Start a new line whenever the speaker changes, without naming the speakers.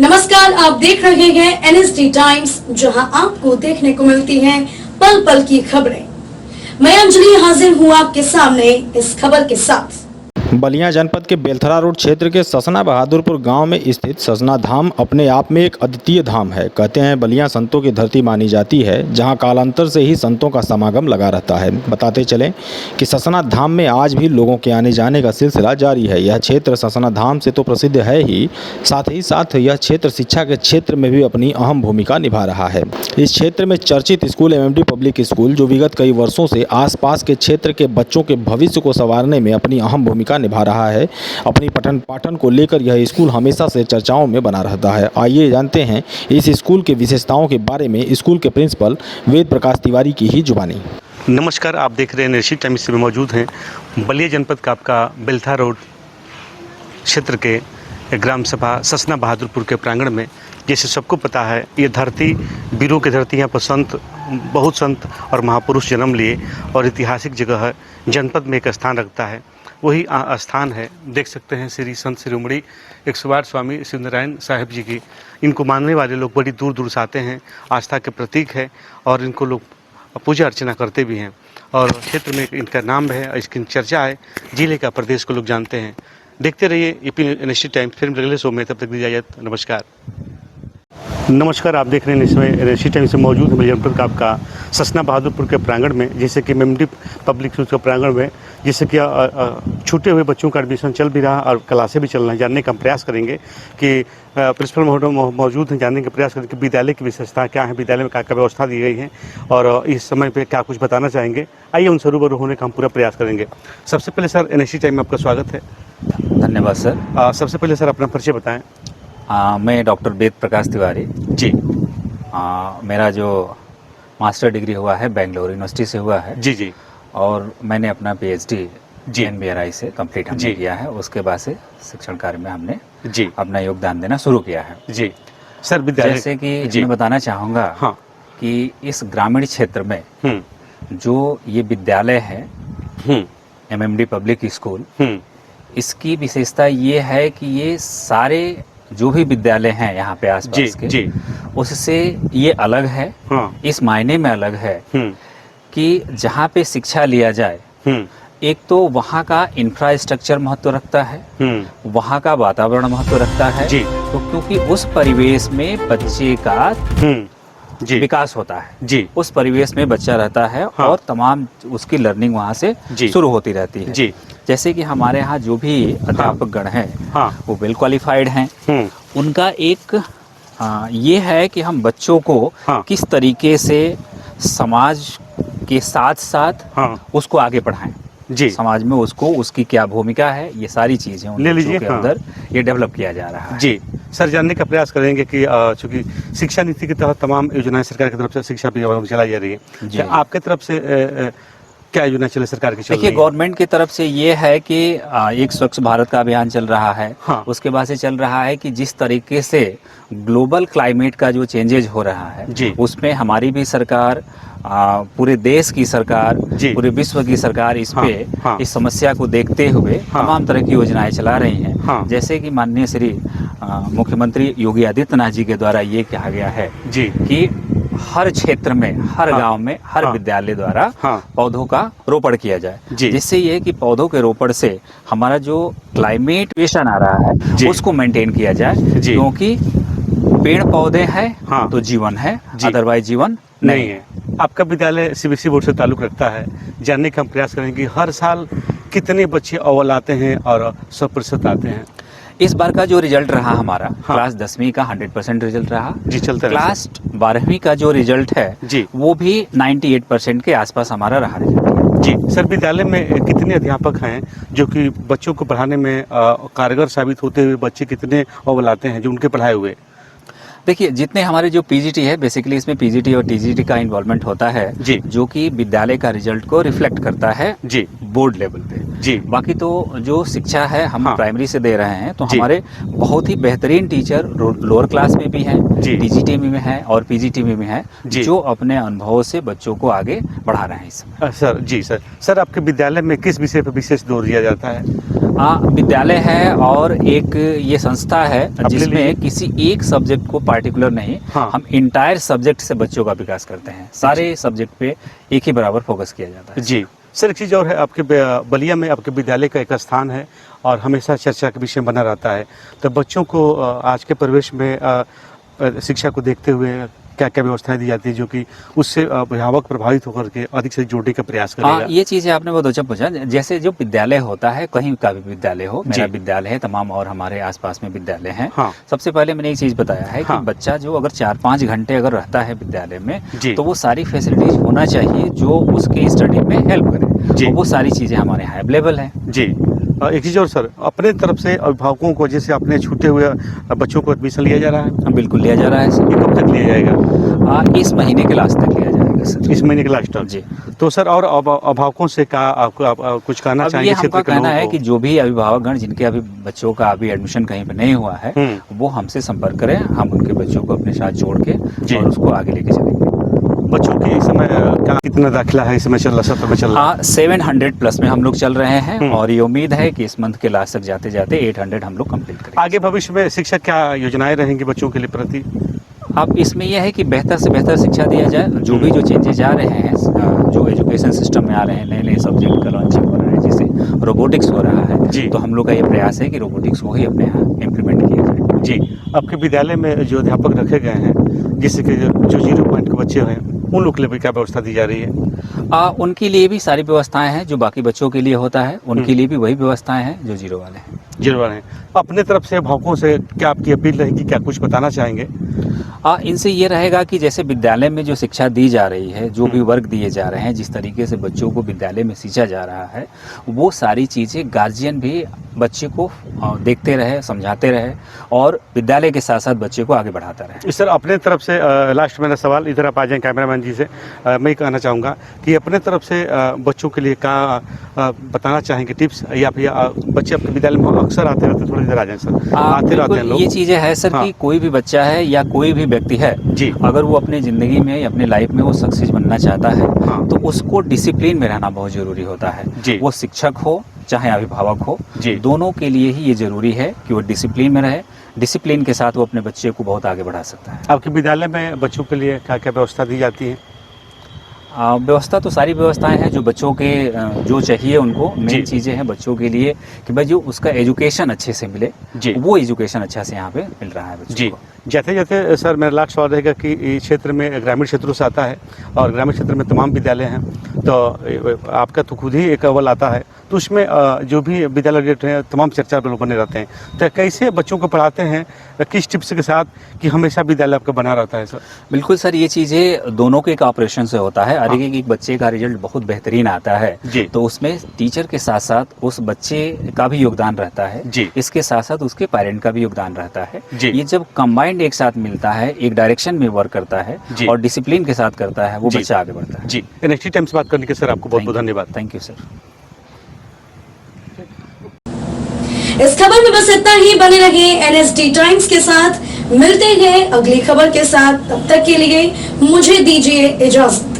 नमस्कार, आप देख रहे हैं एनएसडी टाइम्स, जहां आपको देखने को मिलती हैं पल पल की खबरें। मैं अंजलि हाजिर हूं आपके सामने इस खबर के साथ।
बलिया जनपद के बेलथरा रोड क्षेत्र के ससना बहादुरपुर गांव में स्थित ससना धाम अपने आप में एक अद्वितीय धाम है। कहते हैं बलिया संतों की धरती मानी जाती है, जहां कालांतर से ही संतों का समागम लगा रहता है। बताते चलें कि ससना धाम में आज भी लोगों के आने जाने का सिलसिला जारी है। यह क्षेत्र ससना धाम से तो प्रसिद्ध है ही साथ यह क्षेत्र शिक्षा के क्षेत्र में भी अपनी अहम भूमिका निभा रहा है। इस क्षेत्र में चर्चित स्कूल एमएमडी पब्लिक स्कूल, जो विगत कई वर्षों से आसपास के क्षेत्र के बच्चों के भविष्य को संवारने में अपनी अहम भूमिका निभा रहा है। अपनी पठन पाठन को लेकर यह स्कूल हमेशा से चर्चाओं में बना रहता है। आइए जानते हैं इस स्कूल के विशेषताओं के बारे में स्कूल के प्रिंसिपल वेद प्रकाश तिवारी की ही जुबानी।
नमस्कार, आप देख रहे हैं एनएसडी टाइम्स में मौजूद हैं बलिया जनपद का आपका बेलथरा रोड क्षेत्र के ग्राम सभा ससना बहादुरपुर के प्रांगण में। जैसे सबको पता है, ये धरती वीरों की धरती। यहाँ पर बहुत संत और महापुरुष जन्म लिए और ऐतिहासिक जगह है। जनपद में एक स्थान रखता है, वही स्थान है। देख सकते हैं श्री संत शिरोमणि 108 स्वामी शिवनारायण साहिब जी की। इनको मानने वाले लोग बड़ी दूर दूर से आते हैं, आस्था के प्रतीक है और इनको लोग पूजा अर्चना करते भी हैं। और क्षेत्र में इनका नाम है, इसकी चर्चा है, जिले का प्रदेश को लोग जानते हैं। देखते रहिए एनएसडी टाइम। फिल्म अगले शो में, तब तक दी इजाज़त। नमस्कार, आप देख रहे हैं इसमें एनएसडी टाइम से मौजूद है जनपद का आपका ससना बहादुरपुर के प्रांगण में, जैसे कि एमएमडी पब्लिक स्कूल के प्रांगण में, जैसे कि छूटे हुए बच्चों का एडमिशन चल भी रहा और क्लासें भी चल रही हैं। जानने का प्रयास करेंगे कि प्रिंसिपल मौजूद हैं, जानने का प्रयास करेंगे कि विद्यालय की विशेषता क्या है, विद्यालय में क्या क्या व्यवस्था दी गई है और इस समय पे क्या कुछ बताना चाहेंगे। आइए उनसे रूबरू होने का हम पूरा प्रयास करेंगे। सबसे पहले सर, एनएसडी टाइम में आपका स्वागत है।
धन्यवाद सर।
सबसे पहले सर अपना परिचय बताएं।
मैं डॉक्टर वेद प्रकाश तिवारी
जी।
मेरा जो मास्टर डिग्री हुआ है बेंगलोर यूनिवर्सिटी से हुआ है।
जी जी।
और मैंने अपना पीएचडी
जी
NBRI से कंप्लीट हमने किया है। उसके बाद से शिक्षण कार्य में हमने
जी
अपना योगदान देना शुरू किया है।
जी सर, विद्यालय
जैसे कि मैं बताना चाहूँगा
हाँ
कि इस ग्रामीण क्षेत्र में जो ये विद्यालय है MMD पब्लिक स्कूल, इसकी विशेषता ये है कि ये सारे जो भी विद्यालय हैं यहाँ पे आसपास के, उससे ये अलग है। इस मायने में अलग है कि जहाँ पे शिक्षा लिया जाए, एक तो वहाँ का इंफ्रास्ट्रक्चर महत्व रखता है, वहाँ का वातावरण महत्व रखता है। तो क्योंकि उस परिवेश में बच्चे का विकास होता है, उस परिवेश में बच्चा रहता है और तमाम उसकी लर्निंग वहाँ से शुरू होती रहती है। जैसे कि हमारे यहाँ जो भी अध्यापक गण हैं वो वेल क्वालिफाइड हैं। उनका एक ये है कि हम बच्चों को किस तरीके से समाज के साथ साथ उसको आगे बढ़ाएं, समाज में उसको उसकी क्या भूमिका है, ये सारी चीजें उन बच्चों के अंदर ये डेवलप किया जा रहा है।
जी सर, जानने का प्रयास करेंगे कि चूंकि शिक्षा नीति के तहत तमाम योजनाएं सरकार की तरफ से शिक्षा चलाई जा रही है, तो आपके तरफ से क्या योजना चले सरकार की?
देखिए, गवर्नमेंट की तरफ से ये है कि एक स्वच्छ भारत का अभियान चल रहा है। उसके बाद से चल रहा है कि जिस तरीके से ग्लोबल क्लाइमेट का जो चेंजेज हो रहा है, उसमें हमारी भी सरकार, पूरे देश की सरकार, पूरे विश्व की सरकार इस पे इस समस्या को देखते हुए तमाम तरह की योजनाएं चला रही हैं। जैसे कि माननीय श्री मुख्यमंत्री योगी आदित्यनाथ जी के द्वारा ये कहा गया है कि हर क्षेत्र में, हर गांव में, हर विद्यालय द्वारा पौधों का रोपण किया जाए, जिससे ये कि पौधों के रोपण से हमारा जो क्लाइमेट वेशन आ रहा है उसको मेंटेन किया जाए। क्योंकि पेड़ पौधे हैं तो जीवन है, अदरवाइज जीवन नहीं है।
आपका विद्यालय सीबीएसई बोर्ड से ताल्लुक रखता है। जानने का हम प्रयास करेंगे कि हर साल कितने बच्चे अव्वल आते हैं और 100% आते हैं?
इस बार का जो रिजल्ट रहा हमारा, क्लास 10वीं का 100% रिजल्ट रहा।
चलता
क्लास 12वीं का जो रिजल्ट है वो भी 98% के आसपास हमारा रहा रिजल्ट।
सर, विद्यालय में कितने अध्यापक हैं जो कि बच्चों को पढ़ाने में कारगर साबित होते हुए बच्चे कितने अव्वल आते हैं जो उनके पढ़ाए हुए?
देखिए, जितने हमारे जो पीजीटी है, बेसिकली इसमें पीजीटी और टीजीटी का इन्वॉल्वमेंट होता है, जो कि विद्यालय का रिजल्ट को रिफ्लेक्ट करता है बोर्ड लेवल पे। बाकी तो जो शिक्षा है हम प्राइमरी से दे रहे हैं, तो हमारे बहुत ही बेहतरीन टीचर लोअर क्लास में भी हैं, टीजीटी में भी हैं और पीजीटी में भी हैं, जो अपने अनुभवों से बच्चों को आगे बढ़ा रहे हैं इस समय।
सर, सर आपके विद्यालय में किस विषय पर विशेष जोर दिया जाता है?
विद्यालय है और एक ये संस्था है
लीजिए।
जिसमें किसी एक सब्जेक्ट को पार्टिकुलर नहीं,
हाँ।
हम इंटायर सब्जेक्ट से बच्चों का विकास करते हैं। सारे सब्जेक्ट पे एक ही बराबर फोकस किया जाता है।
जी सर, एक चीज़ और है, आपके बलिया में आपके विद्यालय का एक स्थान है और हमेशा चर्चा का विषय बना रहता है। तो बच्चों को आज के परिवेश में शिक्षा को देखते हुए क्या क्या व्यवस्थाएं दी जाती है जो कि उससे अभिभावक प्रभावित होकर के अधिक से जोड़ने का प्रयास करेगा?
ये चीज़ें आपने बहुत अच्छा पूछा। जैसे जो विद्यालय होता है, कहीं का भी विद्यालय हो, मेरा विद्यालय है, तमाम और हमारे आसपास में विद्यालय हैं।
हाँ।
सबसे पहले मैंने एक चीज़ बताया है
हाँ।
कि बच्चा जो अगर 4-5 घंटे अगर रहता है विद्यालय में,
जी।
तो वो सारी फैसिलिटीज होना चाहिए जो उसके स्टडी में हेल्प करे। और वो सारी चीज़ें हमारे यहाँ अवेलेबल हैं।
जी एक चीज़ और सर, अपने तरफ से अभिभावकों को जैसे अपने छूटे हुए बच्चों को एडमिशन लिया जा रहा है?
बिल्कुल लिया जा रहा है सर।
ये कब तक लिया जाएगा?
इस महीने के लास्ट तक लिया जाएगा सर।
इस महीने के लास्ट तक?
जी।
तो सर और अभिभावकों से क्या आपको आप कुछ कहना
अब
चाहेंगे?
ये हमका
क्षेत्र के
कहना
लोगों
है
को?
कि जो भी अभिभावकगण जिनके अभी बच्चों का अभी एडमिशन कहीं पे नहीं हुआ है, वो हमसे संपर्क करें। हम उनके बच्चों को अपने साथ जोड़ के और उसको आगे लेके चलेंगे।
बच्चों के इस समय कितना दाखिला है इस समय चल रहा, सत्र में चल रहा?
700+ में हम लोग चल रहे हैं और ये उम्मीद है कि इस मंथ के लास्ट तक जाते जाते 800 हम लोग कंप्लीट करेंगे।
आगे भविष्य में शिक्षा क्या योजनाएं रहेंगी बच्चों के लिए प्रति?
अब इसमें यह है कि बेहतर से बेहतर शिक्षा दिया जाए। जो भी जो चेंजेज आ रहे हैं, जो एजुकेशन सिस्टम में आ रहे हैं, नए नए सब्जेक्ट का लॉन्चिंग हो रहा है, जैसे रोबोटिक्स हो रहा है, तो हम लोग का ये प्रयास है कि रोबोटिक्स को ही अपने यहाँ इम्प्लीमेंट किया जाए।
जी, आपके विद्यालय में जो अध्यापक रखे गए हैं, जैसे कि जो 0 पॉइंट के बच्चे हैं, उन लोग के लिए भी क्या व्यवस्था दी जा रही है?
उनके लिए भी सारी व्यवस्थाएं हैं जो बाकी बच्चों के लिए होता है, उनके लिए भी वही व्यवस्थाएं हैं जो 0 वाले हैं।
0 वाले हैं। अपने तरफ से अभिभावकों से क्या आपकी अपील रहेगी, क्या कुछ बताना चाहेंगे?
इनसे ये रहेगा कि जैसे विद्यालय में जो शिक्षा दी जा रही है, जो भी वर्क दिए जा रहे हैं, जिस तरीके से बच्चों को विद्यालय में सींचा जा रहा है, वो सारी चीज़ें गार्जियन भी बच्चे को देखते रहे, समझाते रहे और विद्यालय के साथ साथ बच्चे को आगे बढ़ाता रहे।
सर अपने तरफ से लास्ट मेरा सवाल, इधर आप आ जाएं कैमरामैन जी से, मैं कहना चाहूँगा कि अपने तरफ से बच्चों के लिए क्या बताना चाहेंगे टिप्स, या फिर बच्चे अपने विद्यालय में अक्सर आते रहते हैं? थोड़ा इधर आ जाएं सर, आते रहते हैं लोग।
ये चीज़ें है सर कि कोई भी बच्चा है या कोई भी व्यक्ति है
जी, अगर
अगर वो अपनी ज़िंदगी में अपने लाइफ में वो सक्सेस बनना चाहता है, तो उसको डिसिप्लिन में रहना बहुत ज़रूरी होता है। वो शिक्षक हो चाहे अभिभावक हो, दोनों के लिए ही ये ज़रूरी है कि वो डिसिप्लिन में रहे। डिसिप्लिन के साथ वो अपने बच्चे को बहुत आगे बढ़ा सकता है।
आपके विद्यालय में बच्चों के लिए क्या क्या व्यवस्था दी जाती है?
व्यवस्था तो सारी व्यवस्थाएं हैं जो बच्चों के जो चाहिए उनको। मेन चीज़ें हैं बच्चों के लिए कि भाई जो उसका एजुकेशन अच्छे से मिले, वो एजुकेशन अच्छा से यहाँ पे मिल रहा है बच्चों को।
जाते जाते सर मेरा लास्ट सवाल रहेगा कि इस क्षेत्र में ग्रामीण क्षेत्रों से आता है और ग्रामीण क्षेत्र में तमाम विद्यालय हैं, तो आपका तो खुद ही एक अव्वल आता है, तो उसमें जो भी विद्यालय रेट हैं तमाम चर्चा लोग बने रहते हैं, तो कैसे बच्चों को पढ़ाते हैं, किस टिप्स के साथ कि हमेशा विद्यालय आपका बना रहता है सर?
बिल्कुल सर, ये चीज़ें दोनों के एक ऑपरेशन से होता है। अगर एक बच्चे का रिजल्ट बहुत बेहतरीन आता है तो उसमें टीचर के साथ साथ उस बच्चे का भी योगदान रहता है, इसके साथ साथ उसके पेरेंट का भी योगदान रहता है। ये जब कंबाइंड एक साथ मिलता है, एक डायरेक्शन में वर्क करता है और डिसिप्लिन के साथ करता है, वो बच्चा आगे बढ़ता है।
जी, नेक्स्ट टाइम से बात करने के सर आपको बहुत बहुत धन्यवाद।
Thank you sir.
इस खबर में बस इतना ही। बने रहिए NSD टाइम्स के साथ, मिलते हैं अगली खबर के साथ। तब तक के लिए मुझे दीजिए इजाजत।